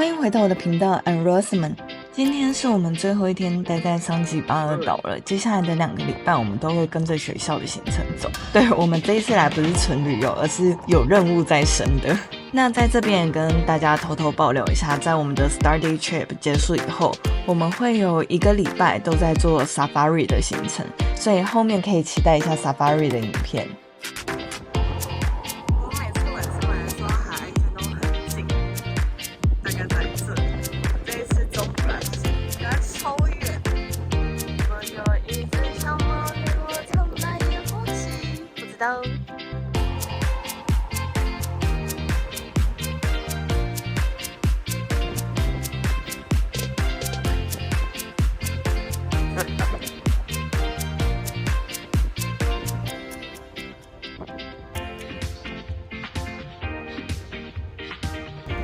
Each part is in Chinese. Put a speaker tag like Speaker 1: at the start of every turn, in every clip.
Speaker 1: 欢迎回到我的频道 I'm Rosamond。今天是我们最后一天待在桑吉巴尔岛了，接下来的2个礼拜我们都会跟着学校的行程走。对，我们这一次来不是纯旅游，而是有任务在身的。那在这边也跟大家偷偷爆料一下，在我们的 Star Day Trip 结束以后，我们会有1个礼拜都在做 Safari 的行程，所以后面可以期待一下 Safari 的影片。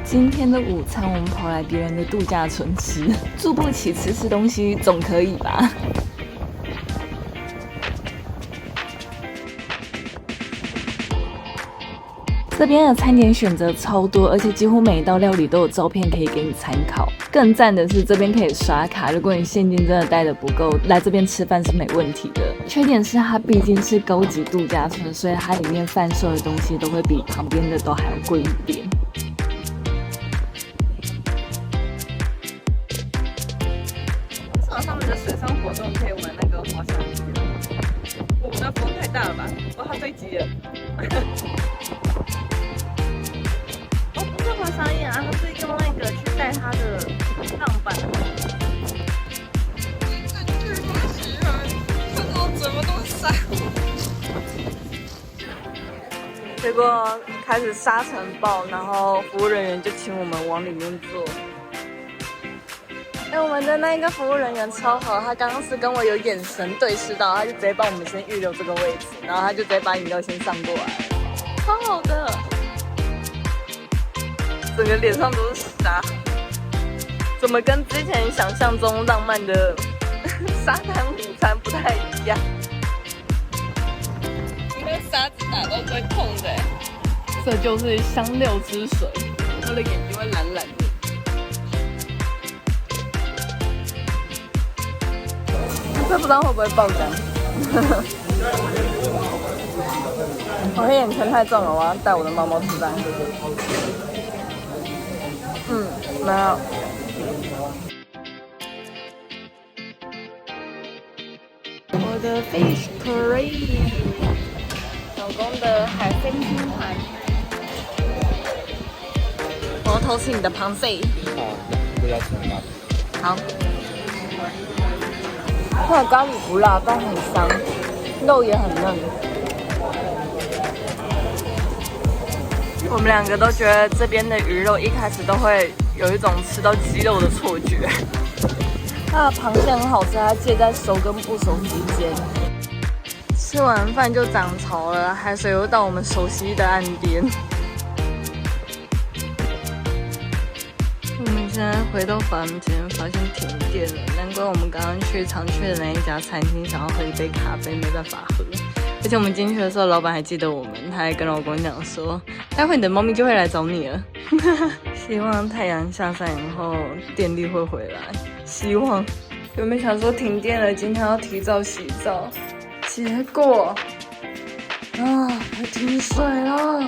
Speaker 1: 今天的午餐我们跑来别人的度假村吃，住不起吃东西总可以吧？这边的餐点选择超多，而且几乎每一道料理都有照片可以给你参考。更赞的是这边可以刷卡，如果你现金真的带的不够，来这边吃饭是没问题的。缺点是它毕竟是高级度假村，所以它里面贩售的东西都会比旁边的都还要贵一点。他们的水上活动可以玩那个滑翔翼，我们的风太大了吧？哇，它坠机了！哦，不是滑翔翼啊，它是用那个去带它的浪板。感觉好喜欢，看到怎么都闪。结果开始沙尘暴，然后服务人员就请我们往里面坐。我们的那个服务人员超好，他刚刚是跟我有眼神对视到，他就直接帮我们先预留这个位置，然后他就直接把饮料先上过来，超好的，整个脸上都是沙，怎么跟之前想象中浪漫的沙滩午餐不太一样？因为沙子打到会痛的，这就是香料之水，我的眼睛会蓝蓝的。这不知道会不会爆浆？我黑眼圈太重了，我要带我的猫猫吃饭。没有。我的 fish curry， 老公的海鲜拼盘。我要偷吃你的螃蟹。好，不要吃吗？好。它的咖喱不辣，但很香，肉也很嫩。我们2个都觉得这边的鱼肉一开始都会有一种吃到鸡肉的错觉。它的螃蟹很好吃，它介在熟跟不熟之间。吃完饭就涨潮了，海水又到我们熟悉的岸边。现在回到房间，发现停电了，难怪我们刚刚常去的那一家餐厅，想要喝一杯咖啡，没办法喝。而且我们进去的时候，老板还记得我们，他还跟老公讲说，待会你的猫咪就会来找你了。希望太阳下山以后电力会回来，希望。原本想说停电了，今天要提早洗澡，结果停水了。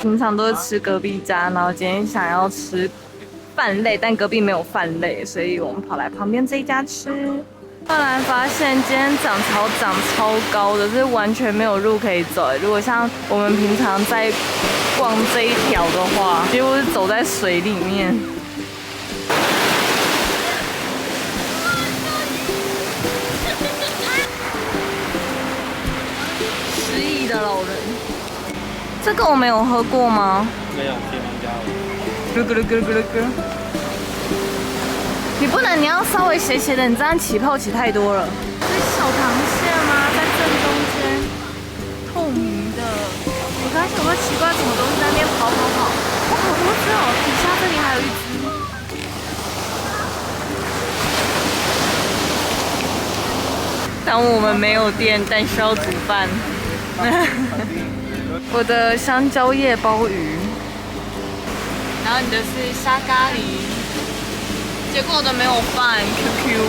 Speaker 1: 平常都是吃隔壁家，然后今天想要吃饭类，但隔壁没有饭类，所以我们跑来旁边这一家吃。后来发现今天涨潮涨超高的，是完全没有路可以走。如果像我们平常在逛这一条的话，几乎是走在水里面。失忆的老人。这个我没有喝过吗？
Speaker 2: 没有，铁盲加了。
Speaker 1: 咕噜咕噜咕噜咕噜。你不能，你要稍微斜斜的，你这样起泡起太多了。这是小螃蟹吗？在正中间，透明的。我刚才想说奇怪，什么东西在那边跑？哇，好多只哦！底下这里还有一只。中午我们没有电，但需要煮饭。我的香蕉叶鲍鱼，然后你的是沙咖喱，结果我的没有饭 ，QQ。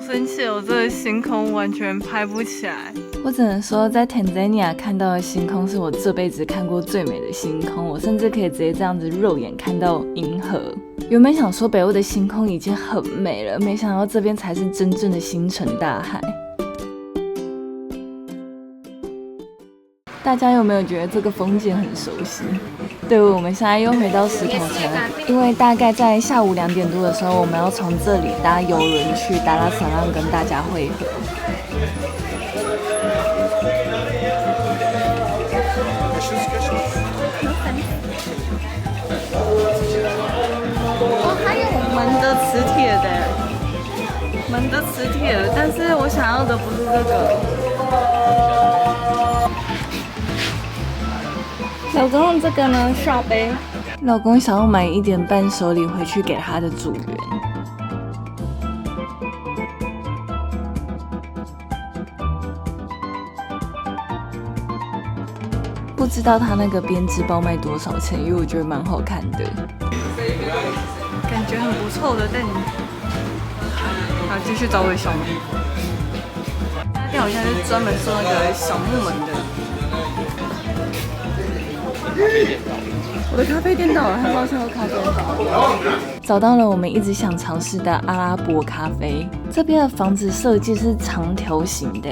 Speaker 1: 生气，我这个星空完全拍不起来。我只能说，在 Tanzania 看到的星空是我这辈子看过最美的星空。我甚至可以直接这样子肉眼看到银河。原本想说北欧的星空已经很美了，没想到这边才是真正的星辰大海。大家有没有觉得这个风景很熟悉？对，我们现在又回到石头城，因为大概在下午2点多的时候，我们要从这里搭邮轮去达拉萨浪跟大家会合。哦，还有门的磁铁的，门的磁铁的，但是我想要的不是这个。老公，这个呢？刷杯。老公想要买1点伴手礼回去给他的组员。不知道他那个编织包卖多少钱，因为我觉得蛮好看的，感觉很不错的店。好，继续找我的小木。这家店好像是专门做那个小木门的。我的咖啡店到了，他说要咖啡。找到了我们一直想尝试的阿拉伯咖啡。这边的房子设计是长条形的，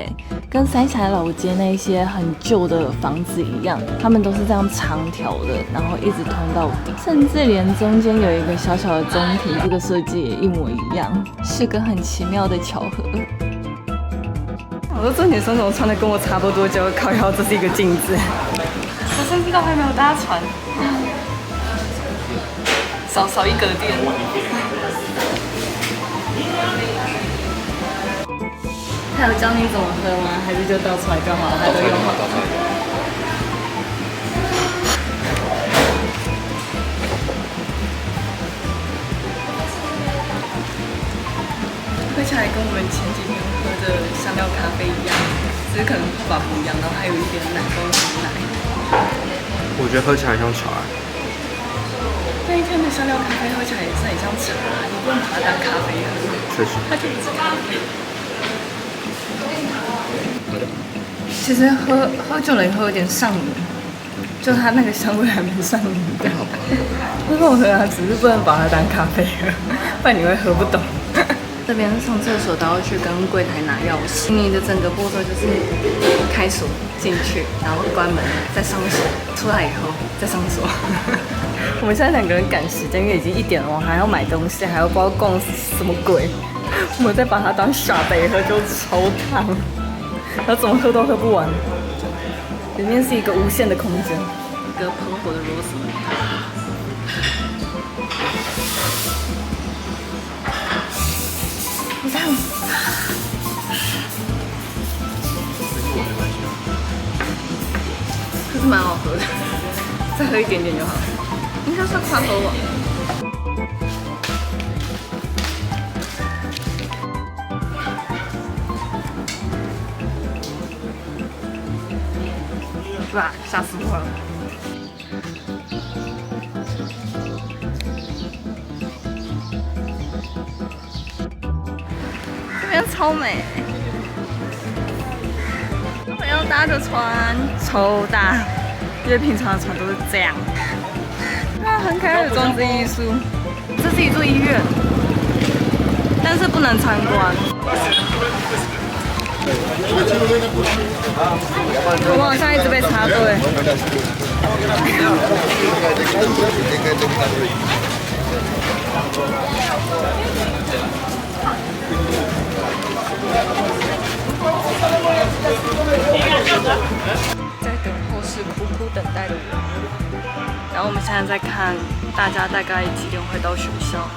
Speaker 1: 跟三峡老街那些很旧的房子一样，他们都是这样长条的，然后一直通到底，甚至连中间有一个小小的中庭，这个设计也一模一样，是个很奇妙的巧合。我说这女生怎么穿的跟我差不多，就靠腰，这是一个镜子。我甚至都还没有搭船，少一格电。他有教你怎么喝吗？还是就倒出来就好？他都用好。喝起来跟我们前几天喝的香料咖啡一样，只是可能泡法不一样，然后还有一点奶跟牛奶。
Speaker 2: 我觉得喝起来像茶。
Speaker 1: 那一天的香料咖啡喝起来也是很像茶，你不能把它当咖啡喝。
Speaker 2: 确实。
Speaker 1: 它就不是咖啡。其实喝久了以后有点上瘾，就它那个香味还蛮上瘾的。不是我喝啊，只是不能把它当咖啡喝，不然你会喝不懂。这边上厕所都要去跟柜台拿钥匙，你的整个步骤就是开锁进去，然后关门，再上锁，出来以后再上锁。我们现在2个人赶时间，因为已经1点了，我还要买东西，还要不知道逛什么鬼。我们再把它当傻杯喝，就超烫，然后怎么喝都喝不完。里面是一个无限的空间，一个喷火的螺丝。好烫！可是蛮好喝的，再喝一点点就好。应该算快喝吧。哇，吓死我了！这边超美，我要搭的船超大，因为平常的船都是这样。啊，很可爱的装置艺术，这是一座医院，但是不能参观。我好像一直被插队。在等候室苦苦等待的我，然后我们现在在看大家大概几点会到学校。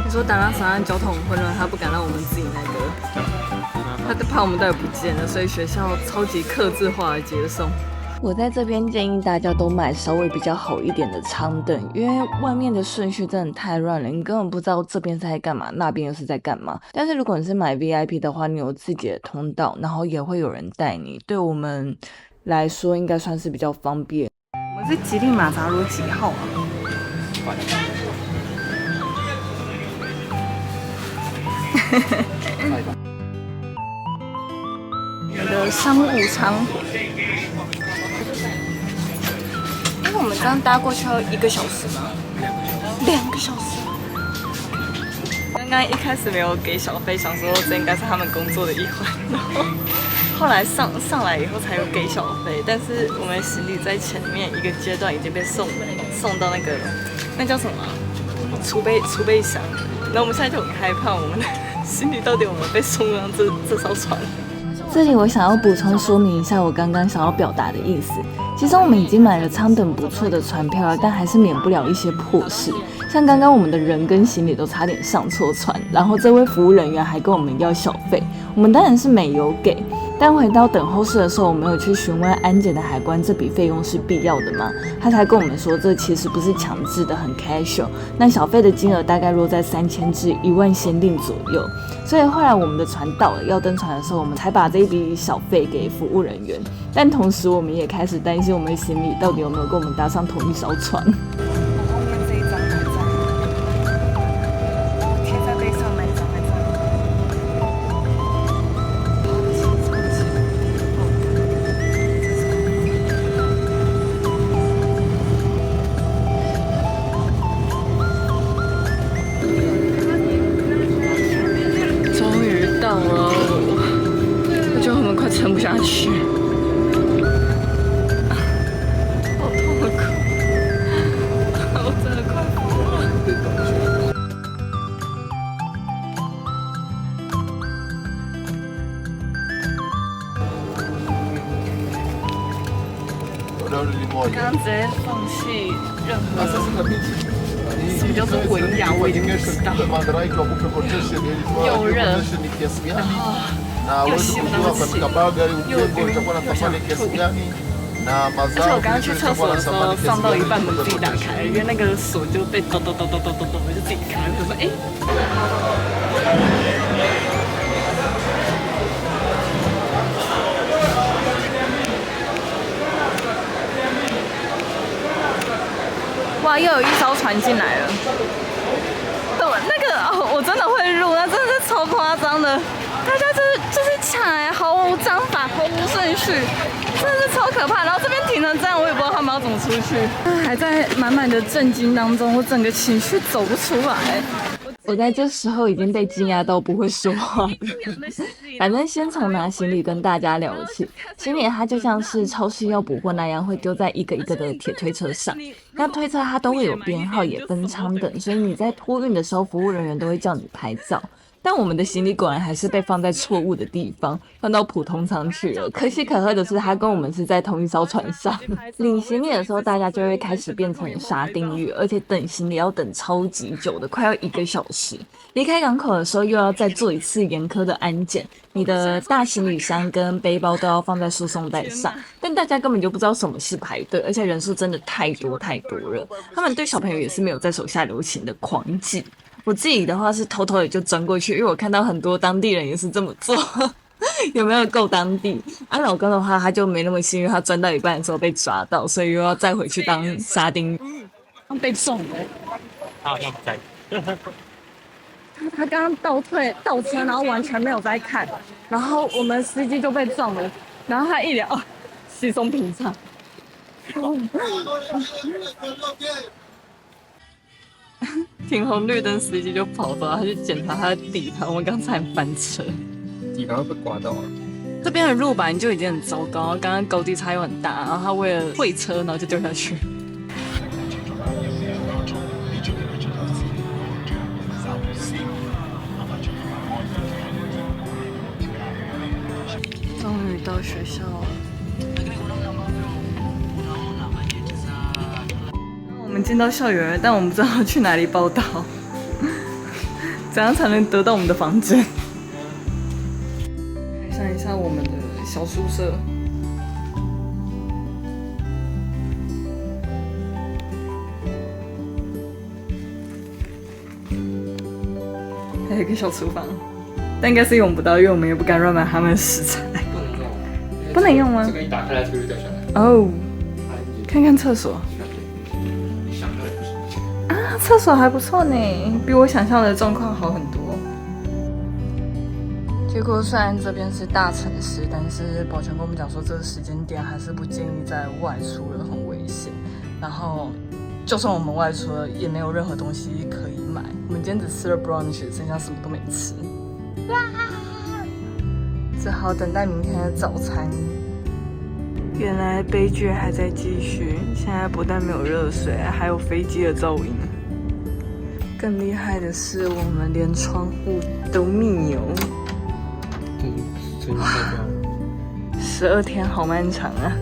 Speaker 1: 你说达拉萨岸交通很混乱，他不敢让我们自己那个。他怕我们待会不见了，所以学校超级客制化的接送。我在这边建议大家都买稍微比较好一点的舱等，因为外面的顺序真的太乱了，你根本不知道这边是在干嘛，那边又是在干嘛。但是如果你是买 VIP 的话，你有自己的通道，然后也会有人带你，对我们来说应该算是比较方便。我们是吉利马扎罗几号啊？我们的商务舱。我们这样搭过去要1个小时吗？2个小时。刚刚一开始没有给小费，想说这应该是他们工作的一环，然后后来上来以后才有给小费，但是我们行李在前面一个阶段已经被送到那叫什么储备箱，然后我们现在就很害怕，我们的行李到底有没有被送上这艘船？这里我想要补充说明一下我刚刚想要表达的意思。其实我们已经买了舱等不错的船票了，但还是免不了一些破事。像刚刚我们的人跟行李都差点上错船，然后这位服务人员还跟我们要小费，我们当然是没有给。但回到等候室的时候，我们有去询问安检的海关这笔费用是必要的吗？他才跟我们说这其实不是强制的，很 casual。那小费的金额大概落在3000至1万先令左右。所以后来我们的船到了要登船的时候，我们才把这一笔小费给服务人员。但同时我们也开始担心我们的行李到底有没有跟我们搭上同一艘船。后面这一张哪张？贴在背上那一张。终于到了，我觉得我们快撑不下去。我刚刚直接放弃任何什么叫做文雅，我已经不知道。又热，然后又洗不到气，又晕，又想吐。而且我刚刚去厕所的时候，放到一半门自己打开，因为那个锁就被咚咚咚咚咚咚咚，我就自己开。我说哇，又有一艘船进来了。那个我真的会录，那真的是超夸张的。大家就是抢毫无章法，毫无顺序，真的是超可怕。然后这边停成这样，我也不知道他们要怎么出去。还在满满的震惊当中，我整个情绪走不出来。我在这时候已经被惊讶到不会说话了。反正先从拿行李跟大家聊起。行李它就像是超市要补货那样，会丢在一个一个的铁推车上。那推车它都会有编号，也分舱等，所以你在托运的时候，服务人员都会叫你拍照。但我们的行李果然还是被放在错误的地方，放到普通舱去了。可喜可贺的是，他跟我们是在同一艘船上。领行李的时候，大家就会开始变成沙丁鱼，而且等行李要等超级久的，快要1个小时。离开港口的时候，又要再做一次严苛的安检，你的大行李箱跟背包都要放在输送带上。但大家根本就不知道什么是排队，而且人数真的太多了。他们对小朋友也是没有在手下留情的狂挤。我自己的话是偷偷的就钻过去，因为我看到很多当地人也是这么做。有没有够当地？老公的话他就没那么幸运，他钻到一半的时候被抓到，所以又要再回去当沙丁鱼。被撞了。他好像不在。他刚刚倒车，然后完全没有在看，然后我们司机就被撞了，然后他一脸稀松平常。停红绿灯，司机就跑走，他去检查他的底盘。我们刚才翻车，
Speaker 2: 底盘被刮到了。
Speaker 1: 这边的路板就已经很糟糕，刚刚高低差又很大，然后他为了会车，然后就掉下去。终于到学校了。我们进到校园了，但我们不知道去哪里报到，怎样才能得到我们的房间？看一下我们的小宿舍，有一个小厨房，但应该是用不到，因为我们也不敢乱买他们的食材。
Speaker 2: 不能用，
Speaker 1: 不能用吗？
Speaker 2: 这个一打开来，这个就掉下来。
Speaker 1: 哦，看看厕所啊，厕所还不错呢，比我想象的状况好很多。结果虽然这边是大城市，但是保全跟我们讲说，这个时间点还是不建议在外出了，很危险。然后，就算我们外出了，也没有任何东西可以买。我们今天只吃了 brunch， 剩下什么都没吃，只好等待明天的早餐。原来悲剧还在继续，现在不但没有热水，还有飞机的噪音。更厉害的是，我们连窗户都密有。12天好漫长啊！